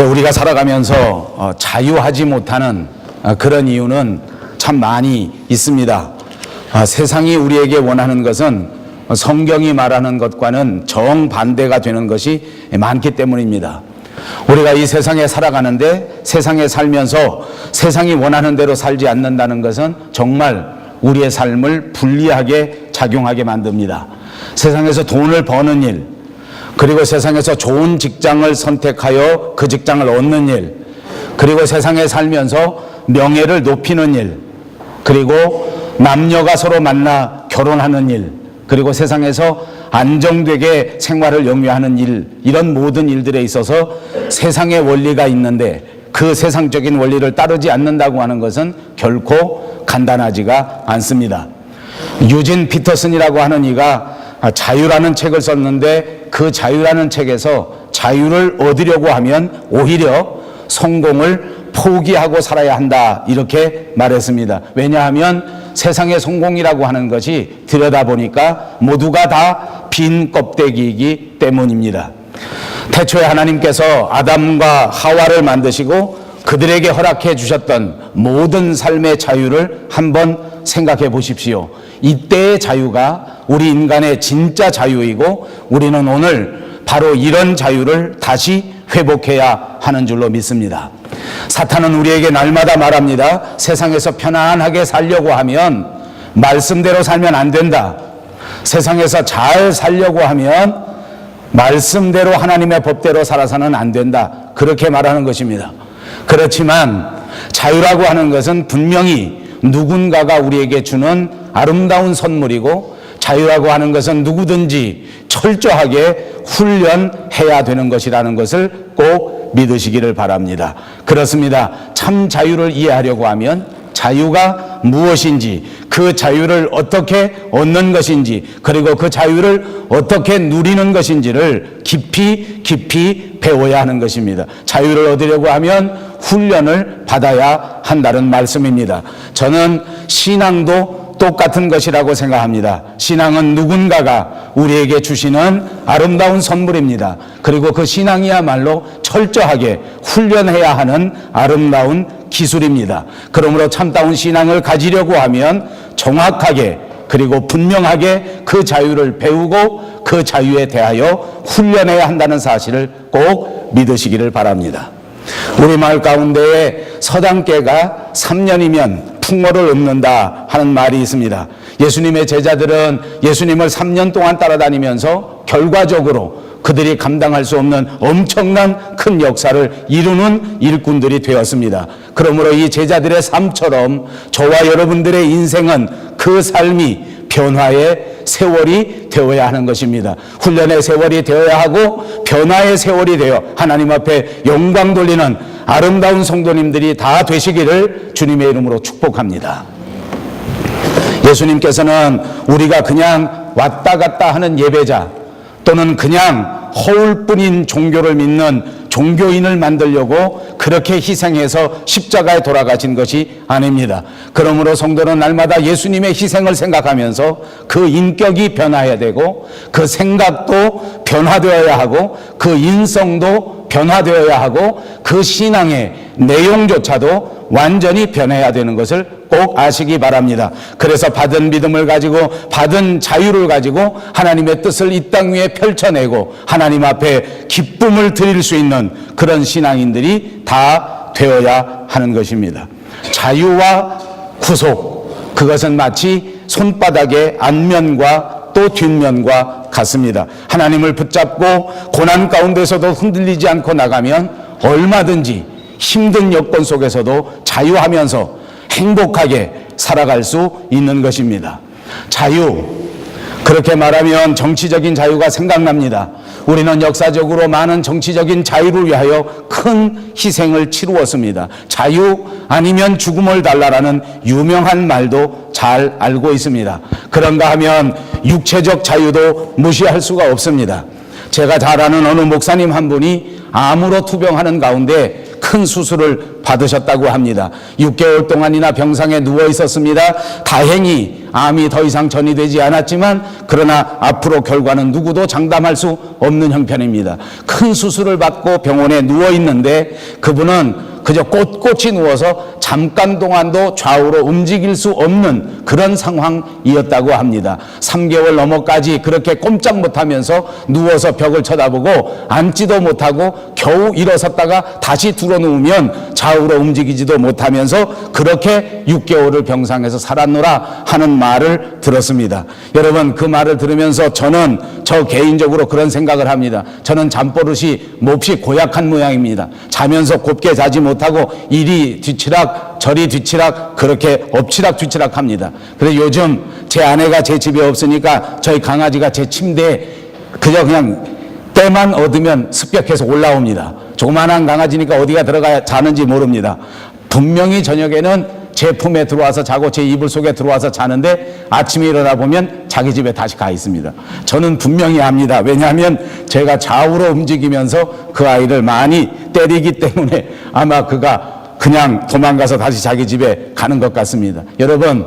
우리가 살아가면서 자유하지 못하는 그런 이유는 참 많이 있습니다. 세상이 우리에게 원하는 것은 성경이 말하는 것과는 정반대가 되는 것이 많기 때문입니다. 우리가 이 세상에 살아가는데 세상에 살면서 세상이 원하는 대로 살지 않는다는 것은 정말 우리의 삶을 불리하게 작용하게 만듭니다. 세상에서 돈을 버는 일, 그리고 세상에서 좋은 직장을 선택하여 그 직장을 얻는 일, 그리고 세상에 살면서 명예를 높이는 일, 그리고 남녀가 서로 만나 결혼하는 일, 그리고 세상에서 안정되게 생활을 영위하는 일, 이런 모든 일들에 있어서 세상의 원리가 있는데 그 세상적인 원리를 따르지 않는다고 하는 것은 결코 간단하지가 않습니다. 유진 피터슨이라고 하는 이가 자유라는 책을 썼는데 그 자유라는 책에서 자유를 얻으려고 하면 오히려 성공을 포기하고 살아야 한다, 이렇게 말했습니다. 왜냐하면 세상의 성공이라고 하는 것이 들여다보니까 모두가 다 빈 껍데기이기 때문입니다. 태초에 하나님께서 아담과 하와를 만드시고 그들에게 허락해 주셨던 모든 삶의 자유를 한번 생각해 보십시오. 이때의 자유가 우리 인간의 진짜 자유이고 우리는 오늘 바로 이런 자유를 다시 회복해야 하는 줄로 믿습니다. 사탄은 우리에게 날마다 말합니다. 세상에서 편안하게 살려고 하면 말씀대로 살면 안 된다. 세상에서 잘 살려고 하면 말씀대로 하나님의 법대로 살아서는 안 된다. 그렇게 말하는 것입니다. 그렇지만 자유라고 하는 것은 분명히 누군가가 우리에게 주는 아름다운 선물이고 자유라고 하는 것은 누구든지 철저하게 훈련해야 되는 것이라는 것을 꼭 믿으시기를 바랍니다. 그렇습니다. 참 자유를 이해하려고 하면 자유가 무엇인지, 그 자유를 어떻게 얻는 것인지, 그리고 그 자유를 어떻게 누리는 것인지를 깊이 배워야 하는 것입니다. 자유를 얻으려고 하면 훈련을 받아야 한다는 말씀입니다. 저는 신앙도 똑같은 것이라고 생각합니다. 신앙은 누군가가 우리에게 주시는 아름다운 선물입니다. 그리고 그 신앙이야말로 철저하게 훈련해야 하는 아름다운 기술입니다. 그러므로 참다운 신앙을 가지려고 하면 정확하게 그리고 분명하게 그 자유를 배우고 그 자유에 대하여 훈련해야 한다는 사실을 꼭 믿으시기를 바랍니다. 우리 마을 가운데에 서당계가 3년이면 풍어를 읊는다 하는 말이 있습니다. 예수님의 제자들은 예수님을 3년 동안 따라다니면서 결과적으로 그들이 감당할 수 없는 엄청난 큰 역사를 이루는 일꾼들이 되었습니다. 그러므로 이 제자들의 삶처럼 저와 여러분들의 인생은 그 삶이 변화의 세월이 되어야 하는 것입니다. 훈련의 세월이 되어야 하고 변화의 세월이 되어 하나님 앞에 영광 돌리는 아름다운 성도님들이 다 되시기를 주님의 이름으로 축복합니다. 예수님께서는 우리가 그냥 왔다 갔다 하는 예배자 또는 그냥 허울뿐인 종교를 믿는 종교인을 만들려고 그렇게 희생해서 십자가에 돌아가신 것이 아닙니다. 그러므로 성도는 날마다 예수님의 희생을 생각하면서 그 인격이 변화해야 되고 그 생각도 변화되어야 하고 그 인성도 변화되어야 하고 그 신앙의 내용조차도 완전히 변해야 되는 것을 꼭 아시기 바랍니다. 그래서 받은 믿음을 가지고 받은 자유를 가지고 하나님의 뜻을 이 땅 위에 펼쳐내고 하나님 앞에 기쁨을 드릴 수 있는 그런 신앙인들이 다 되어야 하는 것입니다. 자유와 구속, 그것은 마치 손바닥의 앞면과 또 뒷면과 같습니다. 하나님을 붙잡고 고난 가운데서도 흔들리지 않고 나가면 얼마든지 힘든 여건 속에서도 자유하면서 행복하게 살아갈 수 있는 것입니다. 자유, 그렇게 말하면 정치적인 자유가 생각납니다. 우리는 역사적으로 많은 정치적인 자유를 위하여 큰 희생을 치루었습니다. 자유 아니면 죽음을 달라라는 유명한 말도 잘 알고 있습니다. 그런가 하면 육체적 자유도 무시할 수가 없습니다. 제가 잘 아는 어느 목사님 한 분이 암으로 투병하는 가운데 큰 수술을 받으셨다고 합니다. 6개월 동안이나 병상에 누워 있었습니다. 다행히 암이 더 이상 전이되지 않았지만 그러나 앞으로 결과는 누구도 장담할 수 없는 형편입니다. 큰 수술을 받고 병원에 누워 있는데 그분은 그저 꼿꼿이 누워서 잠깐 동안도 좌우로 움직일 수 없는 그런 상황이었다고 합니다. 3개월 넘어까지 그렇게 꼼짝 못하면서 누워서 벽을 쳐다보고 앉지도 못하고 겨우 일어섰다가 다시 들어누우면 좌우로 움직이지도 못하면서 그렇게 6개월을 병상에서 살았노라 하는 말을 들었습니다. 여러분, 그 말을 들으면서 저는 저 개인적으로 그런 생각을 합니다. 저는 잠버릇이 몹시 고약한 모양입니다. 자면서 곱게 자지 못하고 이리 뒤치락 저리 뒤치락 그렇게 엎치락 뒤치락 합니다. 그래서 요즘 제 아내가 제 집에 없으니까 저희 강아지가 제 침대에 그냥 때만 얻으면 습격해서 올라옵니다. 조그만한 강아지니까 어디가 들어가야 자는지 모릅니다. 분명히 저녁에는 제 품에 들어와서 자고 제 이불 속에 들어와서 자는데 아침에 일어나 보면 자기 집에 다시 가 있습니다. 저는 분명히 압니다. 왜냐하면 제가 좌우로 움직이면서 그 아이를 많이 때리기 때문에 아마 그가 그냥 도망가서 다시 자기 집에 가는 것 같습니다. 여러분,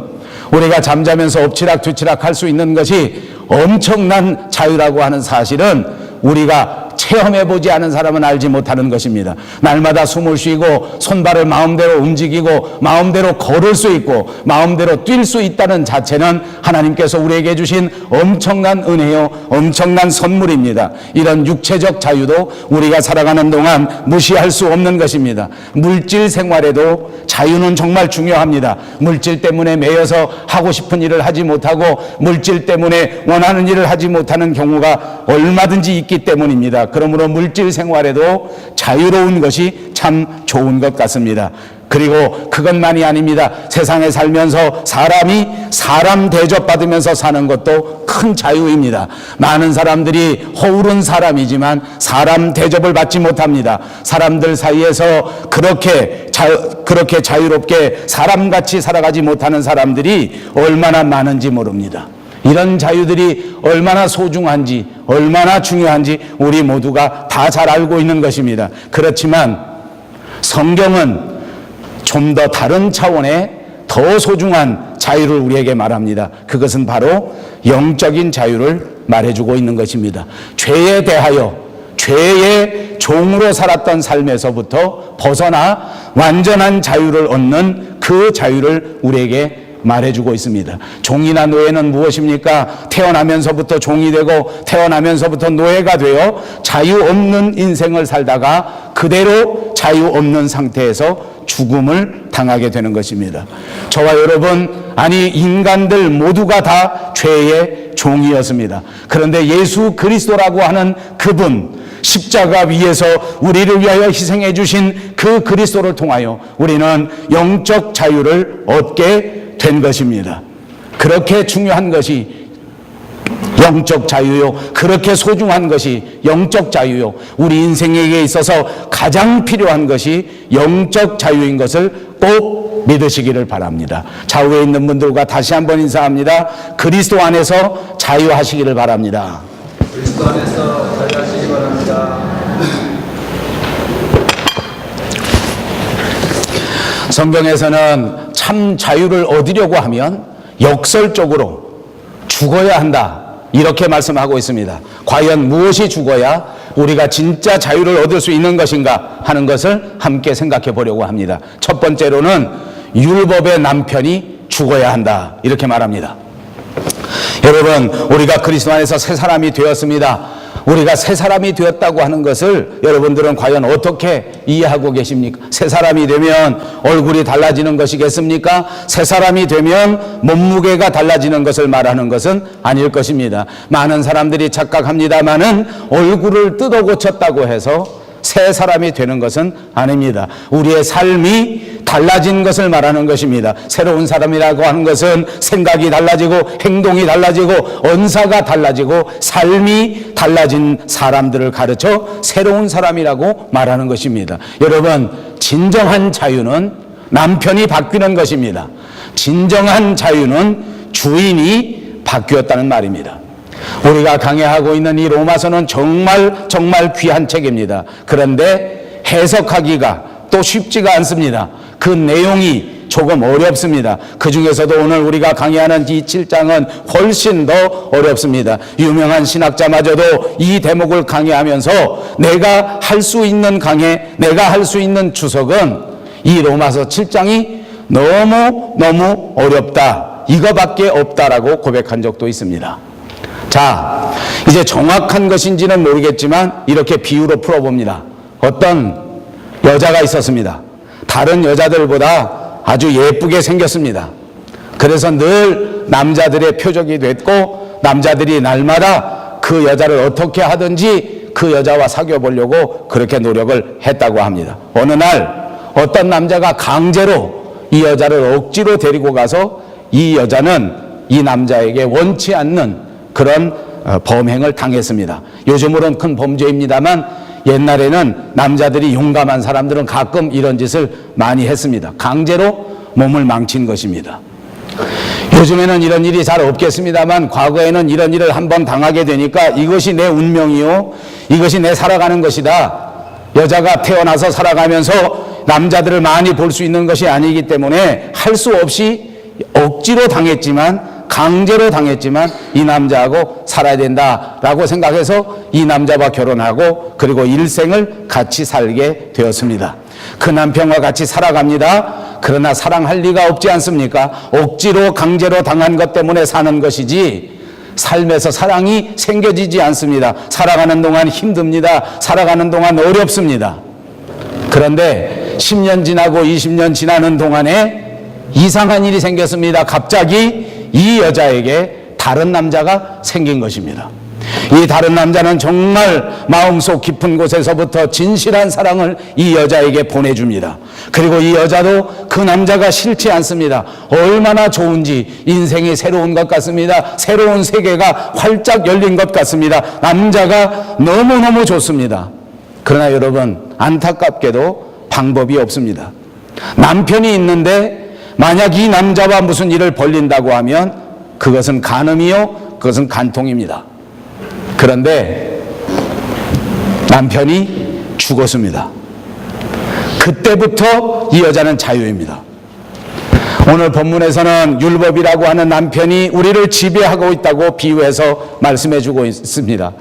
우리가 잠자면서 엎치락 뒤치락 할 수 있는 것이 엄청난 자유라고 하는 사실은 우리가 체험해보지 않은 사람은 알지 못하는 것입니다. 날마다 숨을 쉬고 손발을 마음대로 움직이고 마음대로 걸을 수 있고 마음대로 뛸 수 있다는 자체는 하나님께서 우리에게 주신 엄청난 은혜요, 엄청난 선물입니다. 이런 육체적 자유도 우리가 살아가는 동안 무시할 수 없는 것입니다. 물질 생활에도 자유는 정말 중요합니다. 물질 때문에 매여서 하고 싶은 일을 하지 못하고 물질 때문에 원하는 일을 하지 못하는 경우가 얼마든지 있기 때문입니다. 그러므로 물질 생활에도 자유로운 것이 참 좋은 것 같습니다. 그리고 그것만이 아닙니다. 세상에 살면서 사람이 사람 대접받으면서 사는 것도 큰 자유입니다. 많은 사람들이 허울은 사람이지만 사람 대접을 받지 못합니다. 사람들 사이에서 그렇게 자유롭게 사람같이 살아가지 못하는 사람들이 얼마나 많은지 모릅니다. 이런 자유들이 얼마나 소중한지 얼마나 중요한지 우리 모두가 다 잘 알고 있는 것입니다. 그렇지만 성경은 좀 더 다른 차원의 더 소중한 자유를 우리에게 말합니다. 그것은 바로 영적인 자유를 말해주고 있는 것입니다. 죄에 대하여 죄의 종으로 살았던 삶에서부터 벗어나 완전한 자유를 얻는 그 자유를 우리에게 말해주고 있습니다. 종이나 노예는 무엇입니까? 태어나면서부터 종이 되고 태어나면서부터 노예가 되어 자유 없는 인생을 살다가 그대로 자유 없는 상태에서 죽음을 당하게 되는 것입니다. 저와 여러분, 아니 인간들 모두가 다 죄의 종이었습니다. 그런데 예수 그리스도라고 하는 그분, 십자가 위에서 우리를 위하여 희생해 주신 그 그리스도를 통하여 우리는 영적 자유를 얻게 된 것입니다. 그렇게 중요한 것이 영적 자유요, 그렇게 소중한 것이 영적 자유요, 우리 인생에게 있어서 가장 필요한 것이 영적 자유인 것을 꼭 믿으시기를 바랍니다. 좌우에 있는 분들과 다시 한번 인사합니다. 그리스도 안에서 자유하시기를 바랍니다. 그리스도 안에서 자유하시기 바랍니다. 성경에서는 참 자유를 얻으려고 하면 역설적으로 죽어야 한다, 이렇게 말씀하고 있습니다. 과연 무엇이 죽어야 우리가 진짜 자유를 얻을 수 있는 것인가 하는 것을 함께 생각해 보려고 합니다. 첫 번째로는 율법의 남편이 죽어야 한다, 이렇게 말합니다. 여러분, 우리가 그리스도 안에서 새 사람이 되었습니다. 우리가 새 사람이 되었다고 하는 것을 여러분들은 과연 어떻게 이해하고 계십니까? 새 사람이 되면 얼굴이 달라지는 것이겠습니까? 새 사람이 되면 몸무게가 달라지는 것을 말하는 것은 아닐 것입니다. 많은 사람들이 착각합니다마는 얼굴을 뜯어 고쳤다고 해서 새 사람이 되는 것은 아닙니다. 우리의 삶이 달라진 것을 말하는 것입니다. 새로운 사람이라고 하는 것은 생각이 달라지고 행동이 달라지고 언사가 달라지고 삶이 달라진 사람들을 가르쳐 새로운 사람이라고 말하는 것입니다. 여러분, 진정한 자유는 남편이 바뀌는 것입니다. 진정한 자유는 주인이 바뀌었다는 말입니다. 우리가 강해하고 있는 이 로마서는 정말 귀한 책입니다. 그런데 해석하기가 또 쉽지가 않습니다. 그 내용이 조금 어렵습니다. 그 중에서도 오늘 우리가 강의하는 이 7장은 훨씬 더 어렵습니다. 유명한 신학자마저도 이 대목을 강의하면서 내가 할 수 있는 강해, 내가 할 수 있는 주석은 이 로마서 7장이 너무 어렵다, 이거밖에 없다라고 고백한 적도 있습니다. 자, 이제 정확한 것인지는 모르겠지만 이렇게 비유로 풀어봅니다. 어떤 여자가 있었습니다. 다른 여자들보다 아주 예쁘게 생겼습니다. 그래서 늘 남자들의 표적이 됐고 남자들이 날마다 그 여자를 어떻게 하든지 그 여자와 사귀어 보려고 그렇게 노력을 했다고 합니다. 어느 날 어떤 남자가 강제로 이 여자를 억지로 데리고 가서 이 여자는 이 남자에게 원치 않는 그런 범행을 당했습니다. 요즘으로는 큰 범죄입니다만 옛날에는 남자들이 용감한 사람들은 가끔 이런 짓을 많이 했습니다. 강제로 몸을 망친 것입니다. 요즘에는 이런 일이 잘 없겠습니다만 과거에는 이런 일을 한번 당하게 되니까 이것이 내 운명이요, 이것이 내 살아가는 것이다. 여자가 태어나서 살아가면서 남자들을 많이 볼 수 있는 것이 아니기 때문에 할 수 없이 억지로 당했지만, 강제로 당했지만 이 남자하고 살아야 된다라고 생각해서 이 남자와 결혼하고 그리고 일생을 같이 살게 되었습니다. 그 남편과 같이 살아갑니다. 그러나 사랑할 리가 없지 않습니까? 억지로 강제로 당한 것 때문에 사는 것이지 삶에서 사랑이 생겨지지 않습니다. 살아가는 동안 힘듭니다. 살아가는 동안 어렵습니다. 그런데 10년 지나고 20년 지나는 동안에 이상한 일이 생겼습니다. 갑자기 이 여자에게 다른 남자가 생긴 것입니다. 이 다른 남자는 정말 마음속 깊은 곳에서부터 진실한 사랑을 이 여자에게 보내줍니다. 그리고 이 여자도 그 남자가 싫지 않습니다. 얼마나 좋은지 인생이 새로운 것 같습니다. 새로운 세계가 활짝 열린 것 같습니다. 남자가 너무너무 좋습니다. 그러나 여러분, 안타깝게도 방법이 없습니다. 남편이 있는데 만약 이 남자와 무슨 일을 벌린다고 하면 그것은 간음이요, 그것은 간통입니다. 그런데 남편이 죽었습니다. 그때부터 이 여자는 자유입니다. 오늘 본문에서는 율법이라고 하는 남편이 우리를 지배하고 있다고 비유해서 말씀해 주고 있습니다.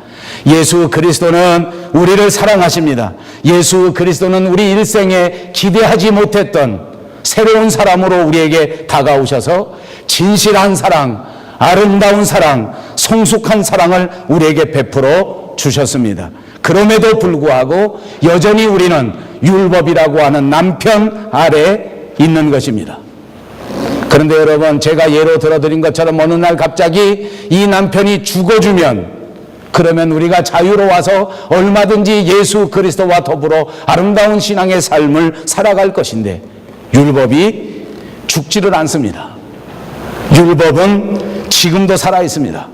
예수 그리스도는 우리를 사랑하십니다. 예수 그리스도는 우리 일생에 기대하지 못했던 새로운 사람으로 우리에게 다가오셔서 진실한 사랑, 아름다운 사랑, 성숙한 사랑을 우리에게 베풀어 주셨습니다. 그럼에도 불구하고 여전히 우리는 율법이라고 하는 남편 아래 있는 것입니다. 그런데 여러분, 제가 예로 들어드린 것처럼 어느 날 갑자기 이 남편이 죽어주면, 그러면 우리가 자유로워서 얼마든지 예수 그리스도와 더불어 아름다운 신앙의 삶을 살아갈 것인데 율법이 죽지를 않습니다. 율법은 지금도 살아 있습니다.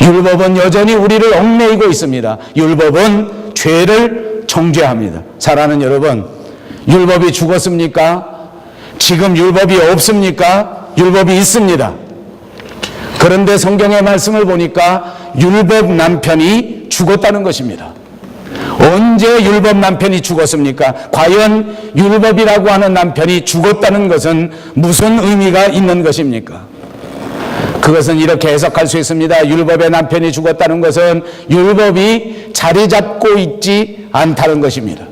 율법은 여전히 우리를 얽매이고 있습니다. 율법은 죄를 정죄합니다. 사랑하는 여러분, 율법이 죽었습니까? 지금 율법이 없습니까? 율법이 있습니다. 그런데 성경의 말씀을 보니까 율법 남편이 죽었다는 것입니다. 언제 율법 남편이 죽었습니까? 과연 율법이라고 하는 남편이 죽었다는 것은 무슨 의미가 있는 것입니까? 그것은 이렇게 해석할 수 있습니다. 율법의 남편이 죽었다는 것은 율법이 자리 잡고 있지 않다는 것입니다.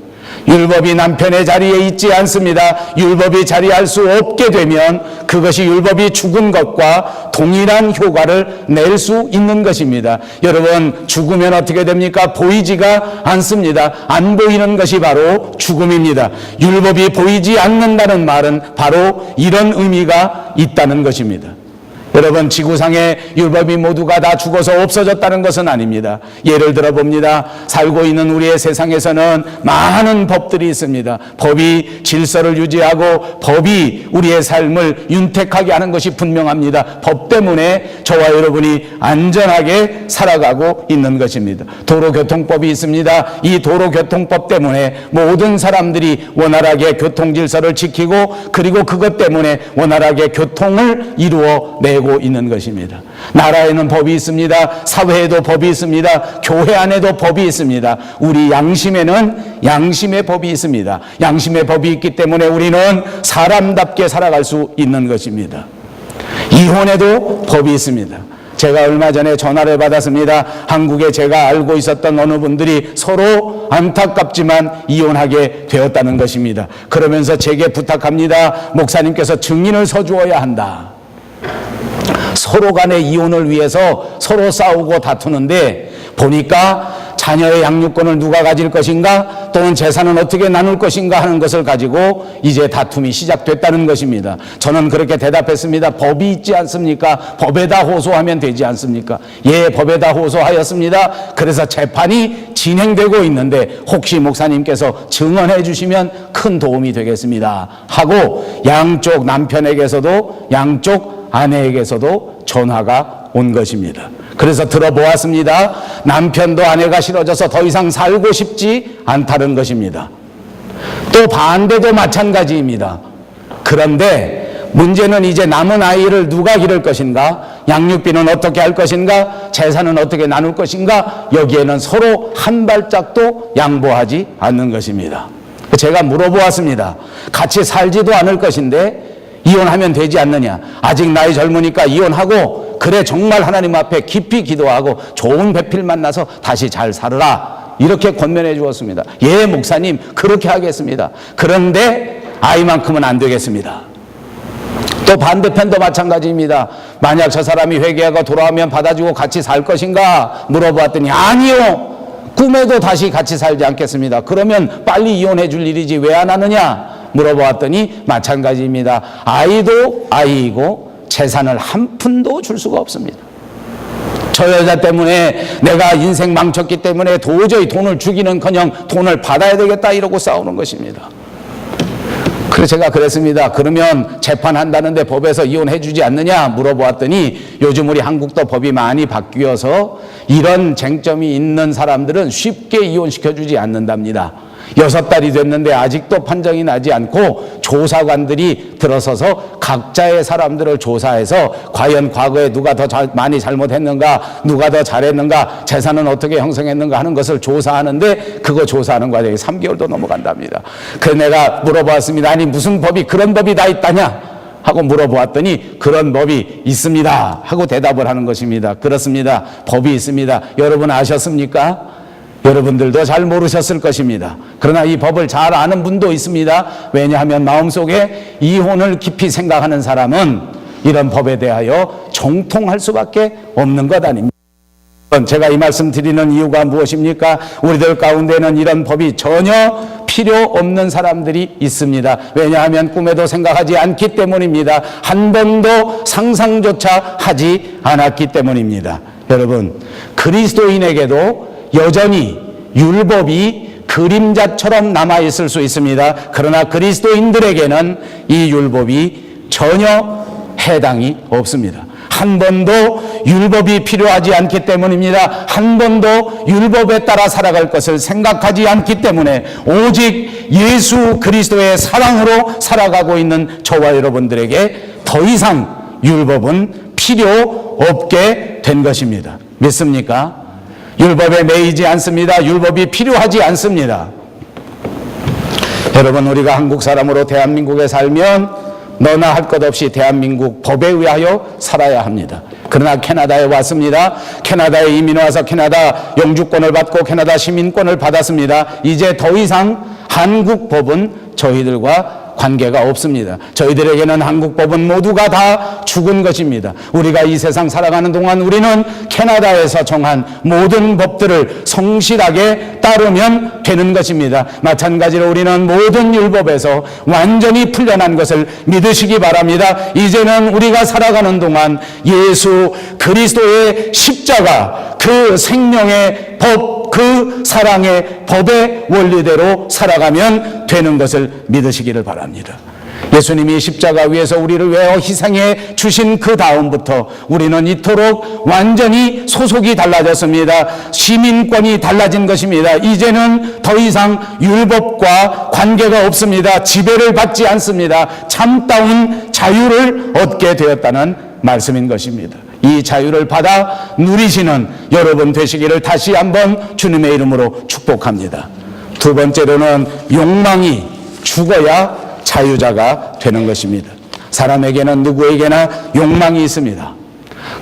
율법이 남편의 자리에 있지 않습니다. 율법이 자리할 수 없게 되면 그것이 율법이 죽은 것과 동일한 효과를 낼 수 있는 것입니다. 여러분, 죽으면 어떻게 됩니까? 보이지가 않습니다. 안 보이는 것이 바로 죽음입니다. 율법이 보이지 않는다는 말은 바로 이런 의미가 있다는 것입니다. 여러분, 지구상의 율법이 모두가 다 죽어서 없어졌다는 것은 아닙니다. 예를 들어 봅니다. 살고 있는 우리의 세상에서는 많은 법들이 있습니다. 법이 질서를 유지하고 법이 우리의 삶을 윤택하게 하는 것이 분명합니다. 법 때문에 저와 여러분이 안전하게 살아가고 있는 것입니다. 도로교통법이 있습니다. 이 도로교통법 때문에 모든 사람들이 원활하게 교통질서를 지키고 그리고 그것 때문에 원활하게 교통을 이루어내고 되고 있는 것입니다. 나라에는 법이 있습니다. 사회에도 법이 있습니다. 교회 안에도 법이 있습니다. 우리 양심에는 양심의 법이 있습니다. 양심의 법이 있기 때문에 우리는 사람답게 살아갈 수 있는 것입니다. 이혼에도 법이 있습니다. 제가 얼마 전에 전화를 받았습니다. 한국에 제가 알고 있었던 어느 분들이 서로 안타깝지만 이혼하게 되었다는 것입니다. 그러면서 제게 부탁합니다. 목사님께서 증인을 서주어야 한다. 서로 간의 이혼을 위해서 서로 싸우고 다투는데 보니까 자녀의 양육권을 누가 가질 것인가 또는 재산은 어떻게 나눌 것인가 하는 것을 가지고 이제 다툼이 시작됐다는 것입니다. 저는 그렇게 대답했습니다. 법이 있지 않습니까? 법에다 호소하면 되지 않습니까? 예, 법에다 호소하였습니다. 그래서 재판이 진행되고 있는데 혹시 목사님께서 증언해 주시면 큰 도움이 되겠습니다 하고 양쪽 남편에게서도 양쪽 아내에게서도 전화가 온 것입니다. 그래서 들어보았습니다. 남편도 아내가 싫어져서 더 이상 살고 싶지 않다는 것입니다. 또 반대도 마찬가지입니다. 그런데 문제는 이제 남은 아이를 누가 기를 것인가? 양육비는 어떻게 할 것인가? 재산은 어떻게 나눌 것인가? 여기에는 서로 한 발짝도 양보하지 않는 것입니다. 제가 물어보았습니다. 같이 살지도 않을 것인데 이혼하면 되지 않느냐? 아직 나이 젊으니까 이혼하고 그래 정말 하나님 앞에 깊이 기도하고 좋은 배필 만나서 다시 잘 살으라 이렇게 권면해 주었습니다. 예, 목사님 그렇게 하겠습니다. 그런데 아이만큼은 안 되겠습니다. 또 반대편도 마찬가지입니다. 만약 저 사람이 회개하고 돌아오면 받아주고 같이 살 것인가 물어보았더니 아니요, 꿈에도 다시 같이 살지 않겠습니다. 그러면 빨리 이혼해 줄 일이지 왜 안 하느냐 물어보았더니 마찬가지입니다. 아이도 아이이고 재산을 한 푼도 줄 수가 없습니다. 저 여자 때문에 내가 인생 망쳤기 때문에 도저히 돈을 주기는커녕 돈을 받아야 되겠다 이러고 싸우는 것입니다. 그래서 제가 그랬습니다. 그러면 재판한다는데 법에서 이혼해 주지 않느냐 물어보았더니 요즘 우리 한국도 법이 많이 바뀌어서 이런 쟁점이 있는 사람들은 쉽게 이혼시켜 주지 않는답니다. 6달이 됐는데 아직도 판정이 나지 않고 조사관들이 들어서서 각자의 사람들을 조사해서 과연 과거에 누가 더 많이 잘못했는가, 누가 더 잘했는가, 재산은 어떻게 형성했는가 하는 것을 조사하는데 그거 조사하는 과정이 3개월도 넘어간답니다. 그래서 내가 물어보았습니다. 아니 무슨 법이 그런 법이 다 있다냐 하고 물어보았더니 그런 법이 있습니다 하고 대답을 하는 것입니다. 그렇습니다. 법이 있습니다. 여러분 아셨습니까? 여러분들도 잘 모르셨을 것입니다. 그러나 이 법을 잘 아는 분도 있습니다. 왜냐하면 마음속에 이혼을 깊이 생각하는 사람은 이런 법에 대하여 정통할 수밖에 없는 것 아닙니까? 제가 이 말씀 드리는 이유가 무엇입니까? 우리들 가운데는 이런 법이 전혀 필요 없는 사람들이 있습니다. 왜냐하면 꿈에도 생각하지 않기 때문입니다. 한 번도 상상조차 하지 않았기 때문입니다. 여러분, 그리스도인에게도 여전히 율법이 그림자처럼 남아있을 수 있습니다. 그러나 그리스도인들에게는 이 율법이 전혀 해당이 없습니다. 한 번도 율법이 필요하지 않기 때문입니다. 한 번도 율법에 따라 살아갈 것을 생각하지 않기 때문에 오직 예수 그리스도의 사랑으로 살아가고 있는 저와 여러분들에게 더 이상 율법은 필요 없게 된 것입니다. 믿습니까? 율법에 매이지 않습니다. 율법이 필요하지 않습니다. 여러분, 우리가 한국 사람으로 대한민국에 살면 너나 할 것 없이 대한민국 법에 의하여 살아야 합니다. 그러나 캐나다에 왔습니다. 캐나다에 이민 와서 캐나다 영주권을 받고 캐나다 시민권을 받았습니다. 이제 더 이상 한국 법은 저희들과 관계가 없습니다. 저희들에게는 한국 법은 모두가 다 죽은 것입니다. 우리가 이 세상 살아가는 동안 우리는 캐나다에서 정한 모든 법들을 성실하게 따르면 되는 것입니다. 마찬가지로 우리는 모든 율법에서 완전히 풀려난 것을 믿으시기 바랍니다. 이제는 우리가 살아가는 동안 예수 그리스도의 십자가, 그 생명의 법, 그 사랑의 법의 원리대로 살아가면 되는 것을 믿으시기를 바랍니다. 예수님이 십자가 위에서 우리를 위하여 희생해 주신 그 다음부터 우리는 이토록 완전히 소속이 달라졌습니다. 시민권이 달라진 것입니다. 이제는 더 이상 율법과 관계가 없습니다. 지배를 받지 않습니다. 참다운 자유를 얻게 되었다는 말씀인 것입니다. 이 자유를 받아 누리시는 여러분 되시기를 다시 한번 주님의 이름으로 축복합니다. 두 번째로는 욕망이 죽어야 자유자가 되는 것입니다. 사람에게는 누구에게나 욕망이 있습니다.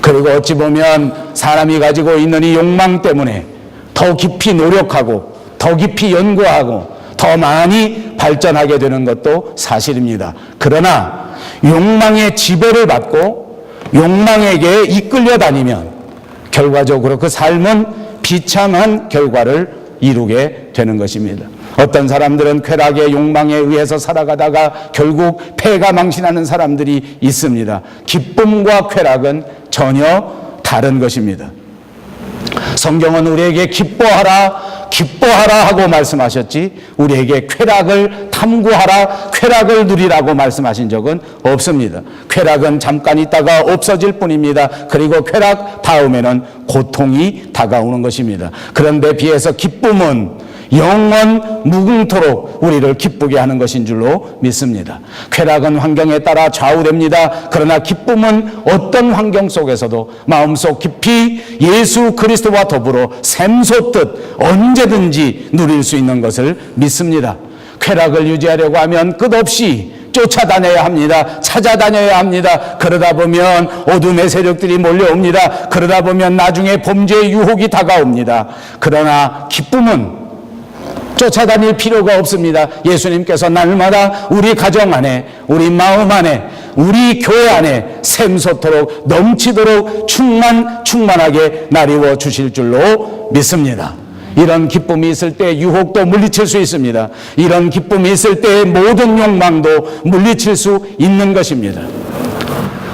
그리고 어찌 보면 사람이 가지고 있는 이 욕망 때문에 더 깊이 노력하고 더 깊이 연구하고 더 많이 발전하게 되는 것도 사실입니다. 그러나 욕망의 지배를 받고 욕망에게 이끌려 다니면 결과적으로 그 삶은 비참한 결과를 이루게 되는 것입니다. 어떤 사람들은 쾌락의 욕망에 의해서 살아가다가 결국 패가 망신하는 사람들이 있습니다. 기쁨과 쾌락은 전혀 다른 것입니다. 성경은 우리에게 기뻐하라, 기뻐하라 하고 말씀하셨지 우리에게 쾌락을 탐구하라, 쾌락을 누리라고 말씀하신 적은 없습니다. 쾌락은 잠깐 있다가 없어질 뿐입니다. 그리고 쾌락 다음에는 고통이 다가오는 것입니다. 그런데 비해서 기쁨은 영원 무궁토록 우리를 기쁘게 하는 것인 줄로 믿습니다. 쾌락은 환경에 따라 좌우됩니다. 그러나 기쁨은 어떤 환경 속에서도 마음속 깊이 예수 그리스도와 더불어 샘솟듯 언제든지 누릴 수 있는 것을 믿습니다. 쾌락을 유지하려고 하면 끝없이 쫓아다녀야 합니다. 찾아다녀야 합니다. 그러다 보면 어둠의 세력들이 몰려옵니다. 그러다 보면 나중에 범죄의 유혹이 다가옵니다. 그러나 기쁨은 쫓아다닐 필요가 없습니다. 예수님께서 날마다 우리 가정 안에, 우리 마음 안에, 우리 교회 안에 샘솟도록 넘치도록 충만하게 나리워 주실 줄로 믿습니다. 이런 기쁨이 있을 때 유혹도 물리칠 수 있습니다. 이런 기쁨이 있을 때 모든 욕망도 물리칠 수 있는 것입니다.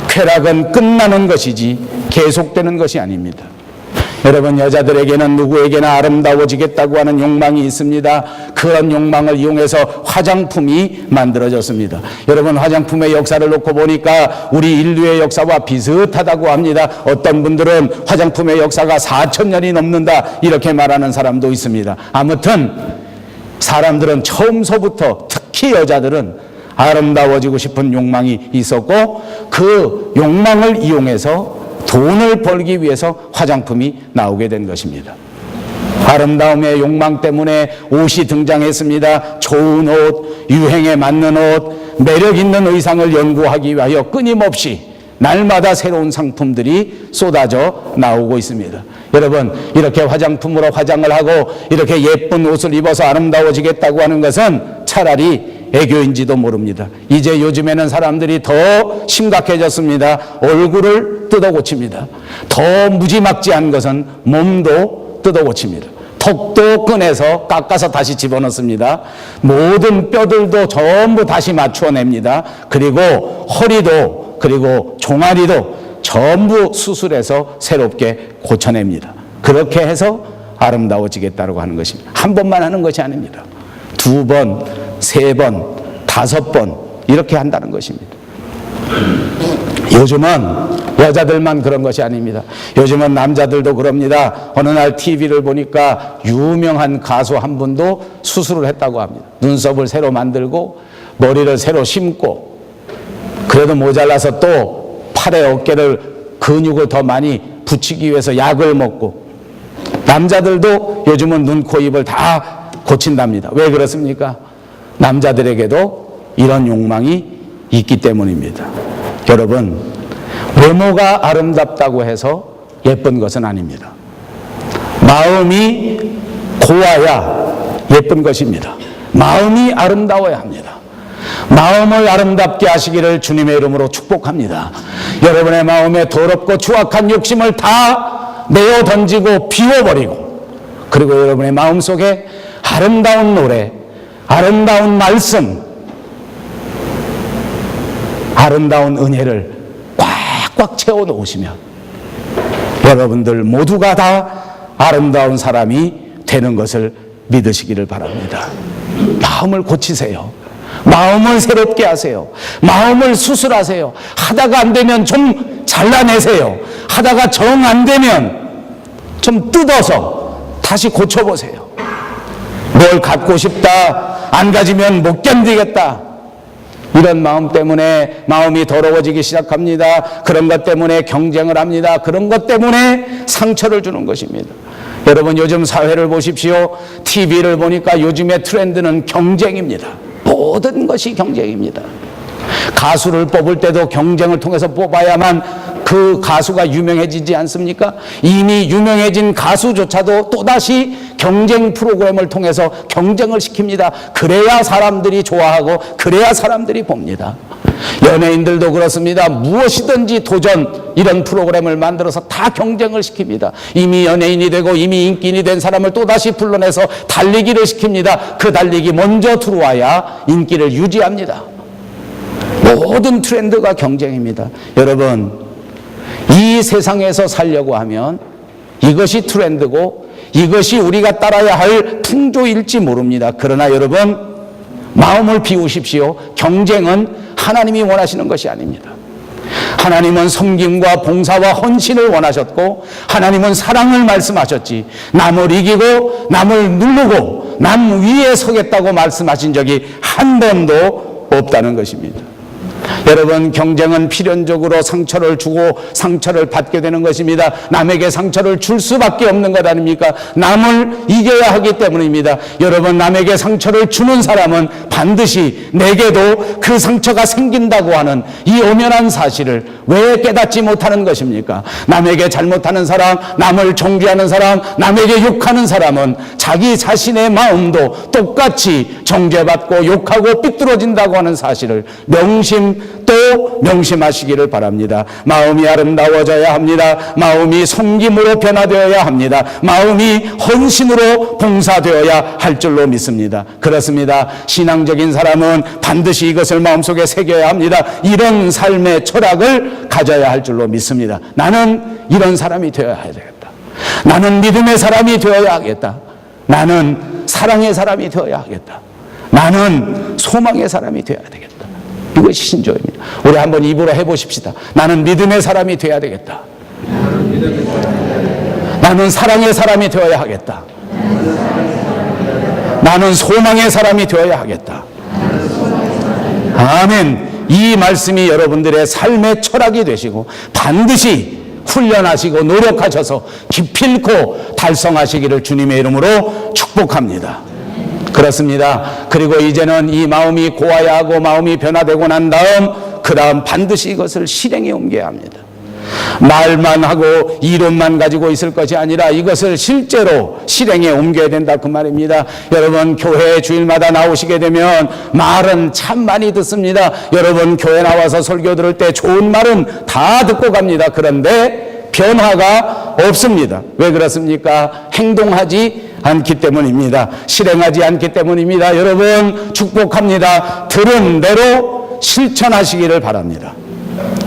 쾌락은 끝나는 것이지 계속되는 것이 아닙니다. 여러분, 여자들에게는 누구에게나 아름다워지겠다고 하는 욕망이 있습니다. 그런 욕망을 이용해서 화장품이 만들어졌습니다. 여러분, 화장품의 역사를 놓고 보니까 우리 인류의 역사와 비슷하다고 합니다. 어떤 분들은 화장품의 역사가 4,000년이 넘는다 이렇게 말하는 사람도 있습니다. 아무튼 사람들은 처음서부터, 특히 여자들은 아름다워지고 싶은 욕망이 있었고 그 욕망을 이용해서 돈을 벌기 위해서 화장품이 나오게 된 것입니다. 아름다움의 욕망 때문에 옷이 등장했습니다. 좋은 옷, 유행에 맞는 옷, 매력 있는 의상을 연구하기 위하여 끊임없이 날마다 새로운 상품들이 쏟아져 나오고 있습니다. 여러분, 이렇게 화장품으로 화장을 하고 이렇게 예쁜 옷을 입어서 아름다워지겠다고 하는 것은 차라리 애교인지도 모릅니다. 이제 요즘에는 사람들이 더 심각해졌습니다. 얼굴을 뜯어고칩니다. 더 무지막지한 것은 몸도 뜯어고칩니다. 턱도 꺼내서 깎아서 다시 집어넣습니다. 모든 뼈들도 전부 다시 맞추어냅니다. 그리고 허리도 그리고 종아리도 전부 수술해서 새롭게 고쳐냅니다. 그렇게 해서 아름다워지겠다고 하는 것입니다. 한 번만 하는 것이 아닙니다. 2번, 3번, 5번 이렇게 한다는 것입니다. 요즘은 여자들만 그런 것이 아닙니다. 요즘은 남자들도 그럽니다. 어느 날 TV를 보니까 유명한 가수 한 분도 수술을 했다고 합니다. 눈썹을 새로 만들고 머리를 새로 심고, 그래도 모자라서 또 팔에 어깨를 근육을 더 많이 붙이기 위해서 약을 먹고, 남자들도 요즘은 눈, 코, 입을 다 고친답니다. 왜 그렇습니까? 남자들에게도 이런 욕망이 있기 때문입니다. 여러분, 외모가 아름답다고 해서 예쁜 것은 아닙니다. 마음이 고와야 예쁜 것입니다. 마음이 아름다워야 합니다. 마음을 아름답게 하시기를 주님의 이름으로 축복합니다. 여러분의 마음에 더럽고 추악한 욕심을 다 내어 던지고 비워버리고, 그리고 여러분의 마음속에 아름다운 노래, 아름다운 말씀, 아름다운 은혜를 꽉꽉 채워 놓으시면 여러분들 모두가 다 아름다운 사람이 되는 것을 믿으시기를 바랍니다. 마음을 고치세요. 마음을 새롭게 하세요. 마음을 수술하세요. 하다가 안 되면 좀 잘라내세요. 하다가 정 안 되면 좀 뜯어서 다시 고쳐보세요. 뭘 갖고 싶다, 안 가지면 못 견디겠다, 이런 마음 때문에 마음이 더러워지기 시작합니다. 그런 것 때문에 경쟁을 합니다. 그런 것 때문에 상처를 주는 것입니다. 여러분, 요즘 사회를 보십시오. TV를 보니까 요즘의 트렌드는 경쟁입니다. 모든 것이 경쟁입니다. 가수를 뽑을 때도 경쟁을 통해서 뽑아야만 그 가수가 유명해지지 않습니까? 이미 유명해진 가수조차도 또다시 경쟁 프로그램을 통해서 경쟁을 시킵니다. 그래야 사람들이 좋아하고 그래야 사람들이 봅니다. 연예인들도 그렇습니다. 무엇이든지 도전, 이런 프로그램을 만들어서 다 경쟁을 시킵니다. 이미 연예인이 되고 이미 인기인이 된 사람을 또다시 불러내서 달리기를 시킵니다. 그 달리기 먼저 들어와야 인기를 유지합니다. 모든 트렌드가 경쟁입니다. 여러분, 이 세상에서 살려고 하면 이것이 트렌드고 이것이 우리가 따라야 할 풍조일지 모릅니다. 그러나 여러분, 마음을 비우십시오. 경쟁은 하나님이 원하시는 것이 아닙니다. 하나님은 섬김과 봉사와 헌신을 원하셨고, 하나님은 사랑을 말씀하셨지, 남을 이기고 남을 누르고 남 위에 서겠다고 말씀하신 적이 한 번도 없다는 것입니다. 여러분, 경쟁은 필연적으로 상처를 주고 상처를 받게 되는 것입니다. 남에게 상처를 줄 수밖에 없는 것 아닙니까? 남을 이겨야 하기 때문입니다. 여러분, 남에게 상처를 주는 사람은 반드시 내게도 그 상처가 생긴다고 하는 이 엄연한 사실을 왜 깨닫지 못하는 것입니까? 남에게 잘못하는 사람, 남을 정죄하는 사람, 남에게 욕하는 사람은 자기 자신의 마음도 똑같이 정죄받고 욕하고 삐뚤어진다고 하는 사실을 또 명심하시기를 바랍니다. 마음이 아름다워져야 합니다. 마음이 섬김으로 변화되어야 합니다. 마음이 헌신으로 봉사되어야 할 줄로 믿습니다. 그렇습니다. 신앙적인 사람은 반드시 이것을 마음속에 새겨야 합니다. 이런 삶의 철학을 가져야 할 줄로 믿습니다. 나는 이런 사람이 되어야 되겠다. 나는 믿음의 사람이 되어야 하겠다. 나는 사랑의 사람이 되어야 하겠다. 나는 소망의 사람이 되어야 되겠다. 이것이 신조입니다. 우리 한번 입으로 해보십시다. 나는 믿음의 사람이 되어야 되겠다. 나는 사랑의 사람이 되어야 하겠다. 나는 소망의 사람이 되어야 하겠다. 아멘. 이 말씀이 여러분들의 삶의 철학이 되시고 반드시 훈련하시고 노력하셔서 기필코 달성하시기를 주님의 이름으로 축복합니다. 그렇습니다. 그리고 이제는 이 마음이 고와야 하고 마음이 변화되고 난 다음 그 다음 반드시 이것을 실행에 옮겨야 합니다. 말만 하고 이론만 가지고 있을 것이 아니라 이것을 실제로 실행에 옮겨야 된다, 그 말입니다. 여러분, 교회 주일마다 나오시게 되면 말은 참 많이 듣습니다. 여러분, 교회 나와서 설교 들을 때 좋은 말은 다 듣고 갑니다. 그런데 변화가 없습니다. 왜 그렇습니까? 행동하지 않기 때문입니다. 실행하지 않기 때문입니다. 여러분, 축복합니다. 들은 대로 실천하시기를 바랍니다.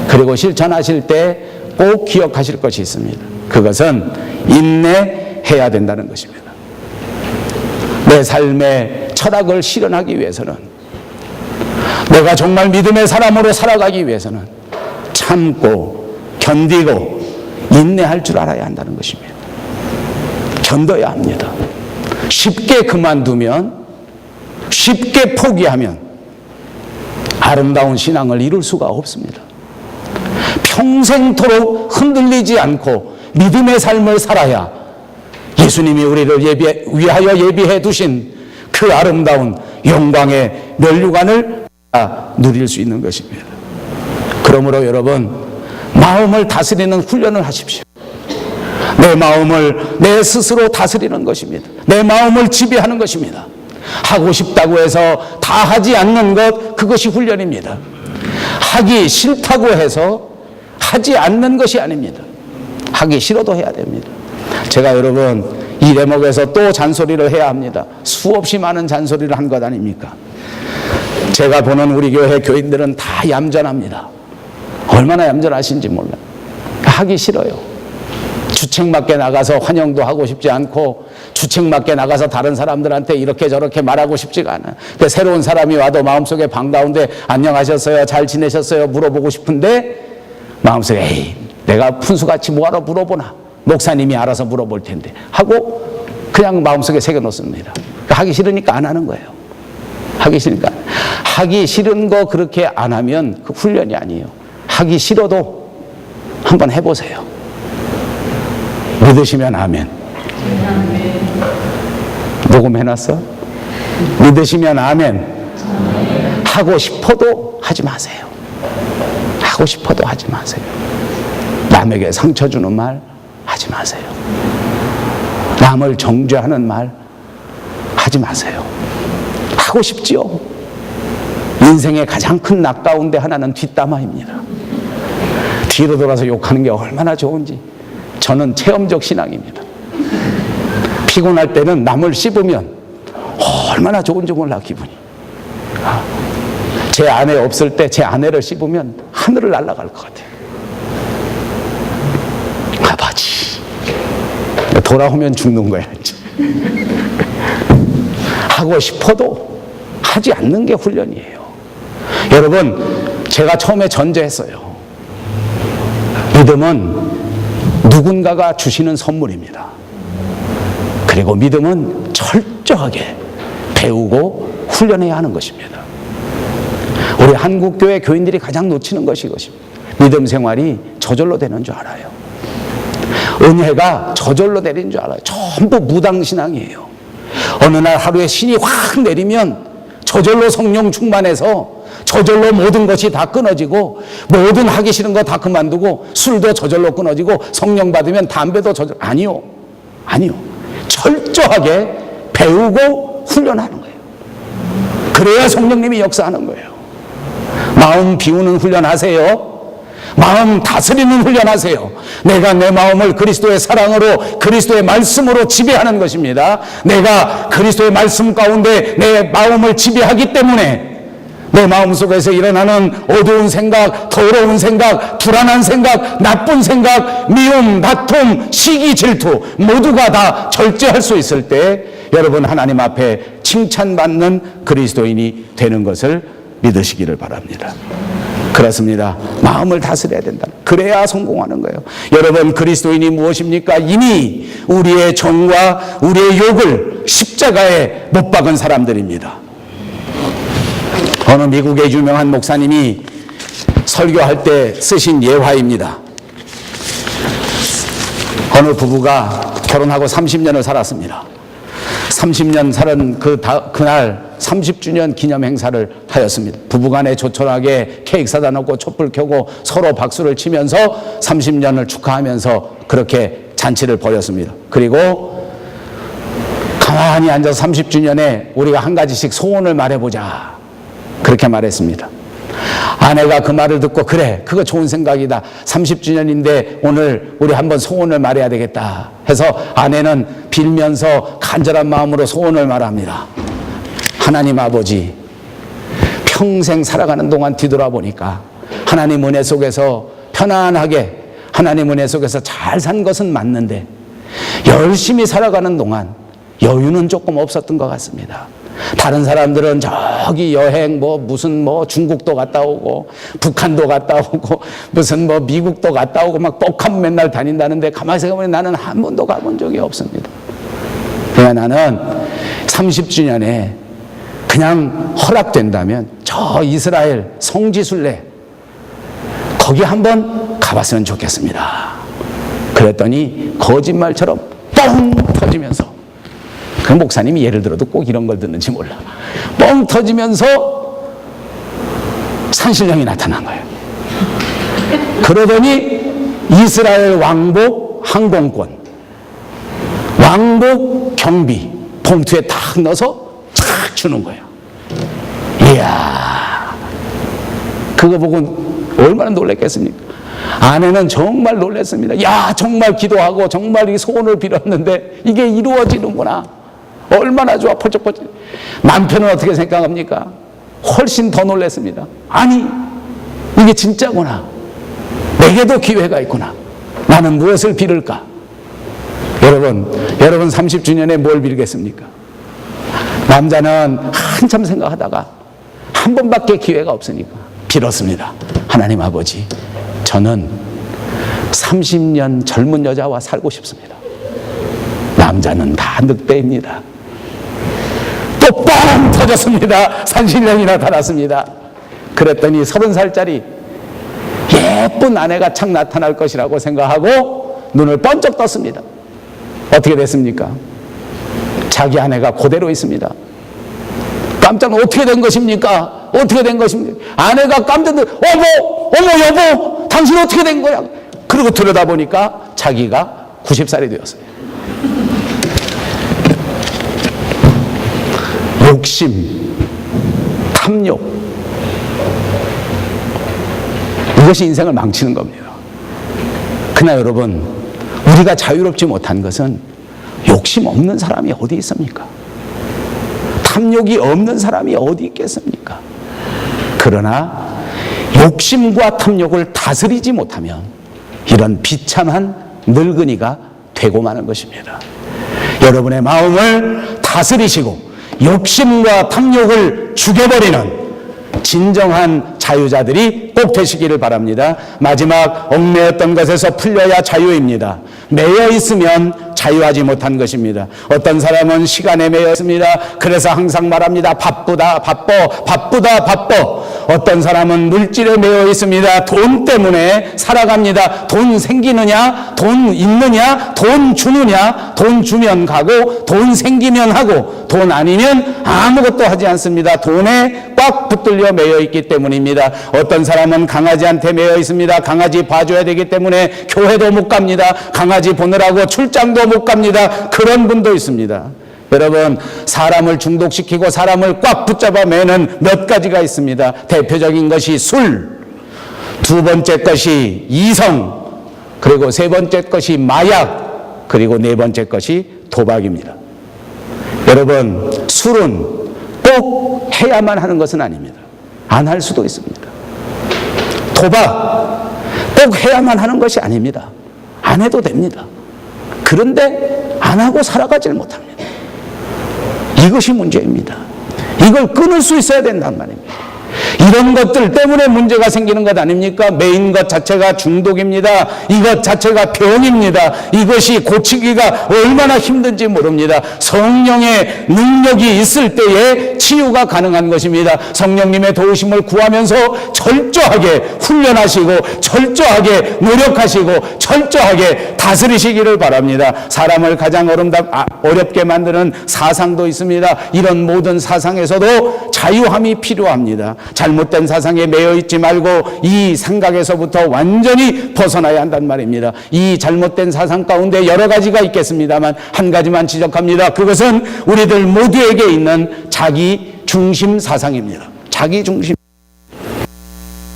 그리고 실천하실 때 꼭 기억하실 것이 있습니다. 그것은 인내해야 된다는 것입니다. 내 삶의 철학을 실현하기 위해서는, 내가 정말 믿음의 사람으로 살아가기 위해서는 참고 견디고 인내할 줄 알아야 한다는 것입니다. 견뎌야 합니다. 쉽게 그만두면, 쉽게 포기하면 아름다운 신앙을 이룰 수가 없습니다. 평생토록 흔들리지 않고 믿음의 삶을 살아야 예수님이 우리를 위하여 예비해 두신 그 아름다운 영광의 면류관을 누릴 수 있는 것입니다. 그러므로 여러분, 마음을 다스리는 훈련을 하십시오. 내 마음을 내 스스로 다스리는 것입니다. 내 마음을 지배하는 것입니다. 하고 싶다고 해서 다 하지 않는 것, 그것이 훈련입니다. 하기 싫다고 해서 하지 않는 것이 아닙니다. 하기 싫어도 해야 됩니다. 제가 여러분, 이 대목에서 또 잔소리를 해야 합니다. 수없이 많은 잔소리를 한 것 아닙니까? 제가 보는 우리 교회 교인들은 다 얌전합니다. 얼마나 얌전하신지 몰라요. 하기 싫어요. 주책맞게 나가서 환영도 하고 싶지 않고, 주책맞게 나가서 다른 사람들한테 이렇게 저렇게 말하고 싶지가 않아요. 새로운 사람이 와도 마음속에 반가운데 안녕하셨어요? 잘 지내셨어요? 물어보고 싶은데 마음속에 에이, 내가 푼수같이 뭐하러 물어보나? 목사님이 알아서 물어볼 텐데 하고 그냥 마음속에 새겨놓습니다. 하기 싫으니까 안 하는 거예요. 하기 싫으니까. 하기 싫은 거 그렇게 안 하면 그 훈련이 아니에요. 하기 싫어도 한번 해보세요. 믿으시면 아멘. 녹음해놨어? 믿으시면 아멘. 하고 싶어도 하지 마세요. 하고 싶어도 하지 마세요. 남에게 상처 주는 말 하지 마세요. 남을 정죄하는 말 하지 마세요. 하고 싶지요. 인생의 가장 큰 낙 가운데 하나는 뒷담화입니다. 뒤로 돌아서 욕하는 게 얼마나 좋은지. 저는 체험적 신앙입니다. 피곤할 때는 남을 씹으면 얼마나 좋은지 몰라, 기분이. 제 아내 없을 때 제 아내를 씹으면 하늘을 날아갈 것 같아요. 아버지, 돌아오면 죽는 거야 이제. 하고 싶어도 하지 않는 게 훈련이에요. 여러분, 제가 처음에 전제했어요. 믿음은 누군가가 주시는 선물입니다. 그리고 믿음은 철저하게 배우고 훈련해야 하는 것입니다. 우리 한국교회 교인들이 가장 놓치는 것이 이것입니다. 믿음 생활이 저절로 되는 줄 알아요. 은혜가 저절로 내리는 줄 알아요. 전부 무당신앙이에요. 어느 날 하루에 신이 확 내리면 저절로 성령 충만해서 저절로 모든 것이 다 끊어지고 모든 하기 싫은 거 다 그만두고 술도 저절로 끊어지고 성령 받으면 담배도 저절로. 아니요. 철저하게 배우고 훈련하는 거예요. 그래야 성령님이 역사하는 거예요. 마음 비우는 훈련하세요. 마음 다스리는 훈련하세요. 내가 내 마음을 그리스도의 사랑으로, 그리스도의 말씀으로 지배하는 것입니다. 내가 그리스도의 말씀 가운데 내 마음을 지배하기 때문에 내 마음속에서 일어나는 어두운 생각, 더러운 생각, 불안한 생각, 나쁜 생각, 미움, 다툼, 시기, 질투 모두가 다 절제할 수 있을 때 여러분 하나님 앞에 칭찬받는 그리스도인이 되는 것을 믿으시기를 바랍니다. 그렇습니다. 마음을 다스려야 된다. 그래야 성공하는 거예요. 여러분, 그리스도인이 무엇입니까? 이미 우리의 정과 우리의 욕을 십자가에 못 박은 사람들입니다. 어느 미국의 유명한 목사님이 설교할 때 쓰신 예화입니다. 어느 부부가 결혼하고 30년을 살았습니다. 30년 살은 그날 30주년 기념 행사를 하였습니다. 부부간에 조촐하게 케이크 사다 놓고 촛불 켜고 서로 박수를 치면서 30년을 축하하면서 그렇게 잔치를 벌였습니다. 그리고 가만히 앉아서 30주년에 우리가 한 가지씩 소원을 말해보자. 그렇게 말했습니다. 아내가 그 말을 듣고 그래, 그거 좋은 생각이다. 30주년인데 오늘 우리 한번 소원을 말해야 되겠다 해서 아내는 빌면서 간절한 마음으로 소원을 말합니다. 하나님 아버지, 평생 살아가는 동안 뒤돌아보니까 하나님 은혜 속에서 편안하게 하나님 은혜 속에서 잘 산 것은 맞는데 열심히 살아가는 동안 여유는 조금 없었던 것 같습니다. 다른 사람들은 저기 여행 무슨 중국도 갔다 오고 북한도 갔다 오고 무슨 미국도 갔다 오고 막 뻑하면 맨날 다닌다는데 가만히 생각해보면 나는 한 번도 가본 적이 없습니다. 그러니까 나는 30주년에 그냥 허락된다면 저 이스라엘 성지순례 거기 한번 가봤으면 좋겠습니다. 그랬더니 거짓말처럼 뻥 터지면서, 그 목사님이 예를 들어도 꼭 이런 걸 듣는지 몰라, 뻥 터지면서 산신령이 나타난 거예요. 그러더니 이스라엘 왕복 항공권, 왕복 경비 봉투에 탁 넣어서 탁 주는 거예요. 이야, 그거 보고 얼마나 놀랐겠습니까? 아내는 정말 놀랐습니다. 야, 정말 기도하고 정말 이 소원을 빌었는데 이게 이루어지는구나. 얼마나 좋아, 펄쩍펄쩍. 남편은 어떻게 생각합니까? 훨씬 더 놀랐습니다. 아니, 이게 진짜구나. 내게도 기회가 있구나. 나는 무엇을 빌을까? 여러분 30주년에 뭘 빌겠습니까? 남자는 한참 생각하다가 한 번밖에 기회가 없으니까 빌었습니다. 하나님 아버지, 저는 30년 젊은 여자와 살고 싶습니다. 남자는 다 늑대입니다. 또 뻥 터졌습니다. 산신령이 나타났습니다. 그랬더니 30살짜리 예쁜 아내가 착 나타날 것이라고 생각하고 눈을 번쩍 떴습니다. 어떻게 됐습니까? 자기 아내가 그대로 있습니다. 깜짝 어떻게 된 것입니까? 어떻게 된 것입니까? 아내가 깜짝 놀라 어머 여보 당신 어떻게 된 거야? 그러고 들여다보니까 자기가 90살이 되었어요. 욕심, 탐욕, 이것이 인생을 망치는 겁니다. 그러나 여러분, 우리가 자유롭지 못한 것은 욕심 없는 사람이 어디 있습니까? 탐욕이 없는 사람이 어디 있겠습니까? 그러나 욕심과 탐욕을 다스리지 못하면 이런 비참한 늙은이가 되고 마는 것입니다. 여러분의 마음을 다스리시고 욕심과 탐욕을 죽여버리는 진정한 자유자들이 꼭 되시기를 바랍니다. 마지막 얽매였던 것에서 풀려야 자유입니다. 매여 있으면 자유하지 못한 것입니다. 어떤 사람은 시간에 매여 있습니다. 그래서 항상 말합니다. 바쁘다 바빠. 어떤 사람은 물질에 매여 있습니다. 돈 때문에 살아갑니다. 돈 생기느냐, 돈 있느냐, 돈 주느냐, 돈 주면 가고 돈 생기면 하고 돈 아니면 아무것도 하지 않습니다. 돈에 꽉 붙들려 매여 있기 때문입니다. 어떤 사람은 강아지한테 매여 있습니다. 강아지 봐줘야 되기 때문에 교회도 못 갑니다. 강아지 보느라고 출장도 못 갑니다. 그런 분도 있습니다. 여러분, 사람을 중독시키고 사람을 꽉 붙잡아 매는 몇 가지가 있습니다. 대표적인 것이 술, 두 번째 것이 이성, 그리고 세 번째 것이 마약, 그리고 네 번째 것이 도박입니다. 여러분, 술은 꼭 해야만 하는 것은 아닙니다. 안 할 수도 있습니다. 도박 꼭 해야만 하는 것이 아닙니다. 안 해도 됩니다. 그런데 안 하고 살아가질 못합니다. 이것이 문제입니다. 이걸 끊을 수 있어야 된단 말입니다. 이런 것들 때문에 문제가 생기는 것 아닙니까? 매인 것 자체가 중독입니다. 이것 자체가 병입니다. 이것이 고치기가 얼마나 힘든지 모릅니다. 성령의 능력이 있을 때에 치유가 가능한 것입니다. 성령님의 도우심을 구하면서 철저하게 훈련하시고 철저하게 노력하시고 철저하게 다스리시기를 바랍니다. 사람을 가장 어렵게 만드는 사상도 있습니다. 이런 모든 사상에서도 자유함이 필요합니다. 잘못된 사상에 매여 있지 말고 이 생각에서부터 완전히 벗어나야 한단 말입니다. 이 잘못된 사상 가운데 여러 가지가 있겠습니다만 한 가지만 지적합니다. 그것은 우리들 모두에게 있는 자기 중심 사상입니다. 자기 중심.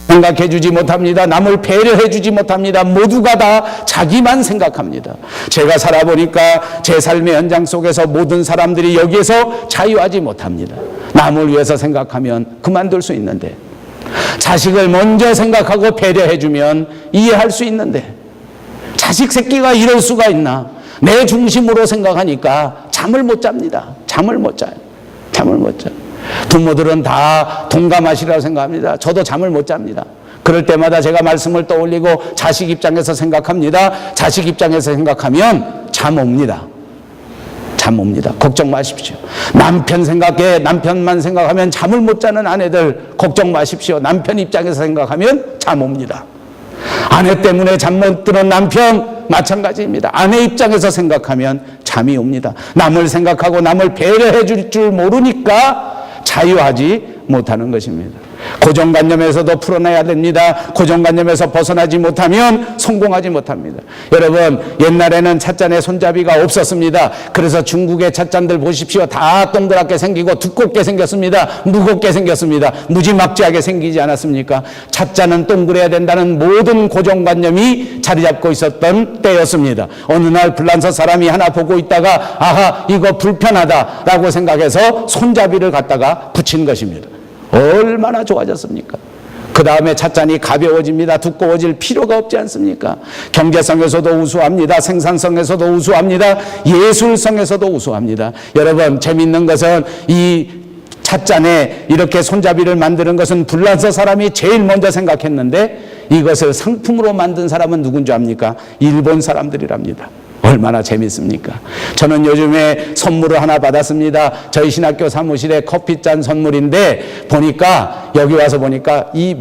생각해주지 못합니다. 남을 배려해주지 못합니다. 모두가 다 자기만 생각합니다. 제가 살아보니까 제 삶의 현장 속에서 모든 사람들이 여기에서 자유하지 못합니다. 남을 위해서 생각하면 그만둘 수 있는데, 자식을 먼저 생각하고 배려해주면 이해할 수 있는데, 자식 새끼가 이럴 수가 있나? 내 중심으로 생각하니까 잠을 못 잡니다. 잠을 못 자요. 부모들은 다 동감하시라고 생각합니다. 저도 잠을 못 잡니다. 그럴 때마다 제가 말씀을 떠올리고 자식 입장에서 생각합니다. 자식 입장에서 생각하면 잠 옵니다. 걱정 마십시오. 남편만 생각하면 잠을 못 자는 아내들 걱정 마십시오. 남편 입장에서 생각하면 잠 옵니다. 아내 때문에 잠 못 드는 남편 마찬가지입니다. 아내 입장에서 생각하면 잠이 옵니다. 남을 생각하고 남을 배려해 줄 줄 모르니까 자유하지 못하는 것입니다. 고정관념에서도 풀어내야 됩니다. 고정관념에서 벗어나지 못하면 성공하지 못합니다. 여러분, 옛날에는 찻잔에 손잡이가 없었습니다. 그래서 중국의 찻잔들 보십시오. 다 동그랗게 생기고 두껍게 생겼습니다. 무겁게 생겼습니다. 무지막지하게 생기지 않았습니까? 찻잔은 동그래야 된다는 모든 고정관념이 자리 잡고 있었던 때였습니다. 어느 날 불란서 사람이 하나 보고 있다가 아하, 이거 불편하다라고 생각해서 손잡이를 갖다가 붙인 것입니다. 얼마나 좋아졌습니까? 그 다음에 찻잔이 가벼워집니다. 두꺼워질 필요가 없지 않습니까? 경제성에서도 우수합니다. 생산성에서도 우수합니다. 예술성에서도 우수합니다. 여러분, 재미있는 것은 이 찻잔에 이렇게 손잡이를 만드는 것은 불란서 사람이 제일 먼저 생각했는데 이것을 상품으로 만든 사람은 누군지 압니까? 일본 사람들이랍니다. 얼마나 재밌습니까? 저는 요즘에 선물을 하나 받았습니다. 저희 신학교 사무실에 커피잔 선물인데 보니까 여기 와서 보니까 이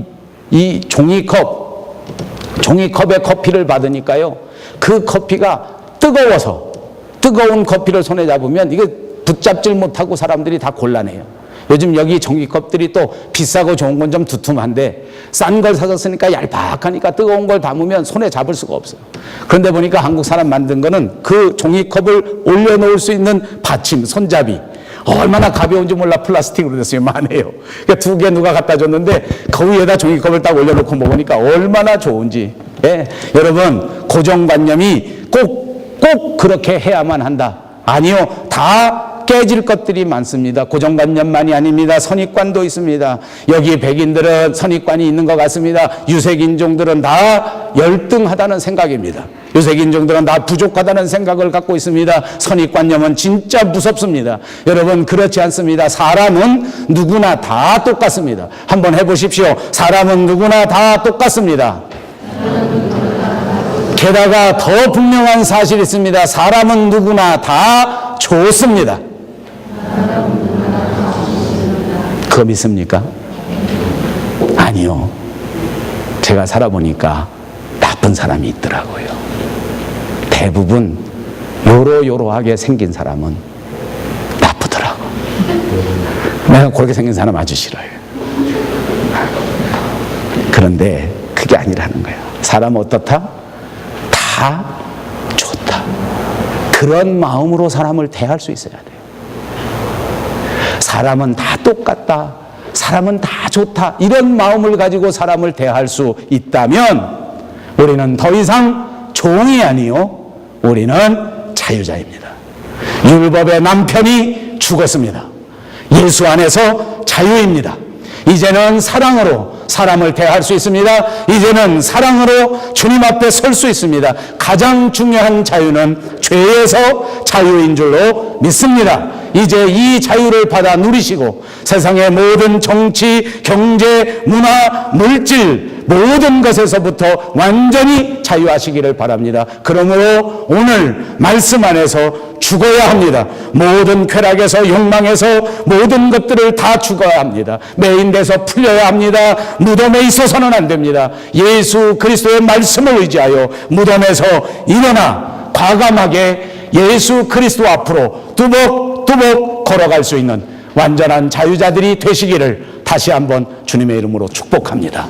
종이컵에 커피를 받으니까요. 그 커피가 뜨거워서 뜨거운 커피를 손에 잡으면 이거 붙잡질 못하고 사람들이 다 곤란해요. 요즘 여기 종이컵들이 또 비싸고 좋은 건 좀 두툼한데 싼 걸 사서 쓰니까 얄팍하니까 뜨거운 걸 담으면 손에 잡을 수가 없어요. 그런데 보니까 한국 사람 만든 거는 그 종이컵을 올려놓을 수 있는 받침, 손잡이. 얼마나 가벼운지 몰라 플라스틱으로 됐어요. 만해요. 그러니까 2개 누가 갖다 줬는데 그 위에다 종이컵을 딱 올려놓고 먹으니까 얼마나 좋은지. 예. 여러분, 고정관념이 꼭 그렇게 해야만 한다. 아니요. 다 깨질 것들이 많습니다. 고정관념만이 아닙니다. 선입관도 있습니다. 여기 백인들은 선입관이 있는 것 같습니다. 유색인종들은 다 열등하다는 생각입니다. 유색인종들은 다 부족하다는 생각을 갖고 있습니다. 선입관념은 진짜 무섭습니다. 여러분, 그렇지 않습니다. 사람은 누구나 다 똑같습니다. 한번 해보십시오. 사람은 누구나 다 똑같습니다. 게다가 더 분명한 사실이 있습니다. 사람은 누구나 다 좋습니다. 그거 믿습니까? 아니요. 제가 살아보니까 나쁜 사람이 있더라고요. 대부분 요러요러하게 생긴 사람은 나쁘더라고. 내가 그렇게 생긴 사람 아주 싫어요. 그런데 그게 아니라는 거예요. 사람은 어떻다? 다 좋다. 그런 마음으로 사람을 대할 수 있어야 돼요. 사람은 다 똑같다. 사람은 다 좋다. 이런 마음을 가지고 사람을 대할 수 있다면 우리는 더 이상 종이 아니요. 우리는 자유자입니다. 율법의 남편이 죽었습니다. 예수 안에서 자유입니다. 이제는 사랑으로 사람을 대할 수 있습니다. 이제는 사랑으로 주님 앞에 설 수 있습니다. 가장 중요한 자유는 죄에서 자유인 줄로 믿습니다. 이제 이 자유를 받아 누리시고 세상의 모든 정치, 경제, 문화, 물질 모든 것에서부터 완전히 자유하시기를 바랍니다. 그러므로 오늘 말씀 안에서 죽어야 합니다. 모든 쾌락에서 욕망에서 모든 것들을 다 죽어야 합니다. 매인돼서 풀려야 합니다. 무덤에 있어서는 안 됩니다. 예수 그리스도의 말씀을 의지하여 무덤에서 일어나 과감하게 예수 그리스도 앞으로 뚜벅뚜벅 걸어갈 수 있는 완전한 자유자들이 되시기를 다시 한번 주님의 이름으로 축복합니다.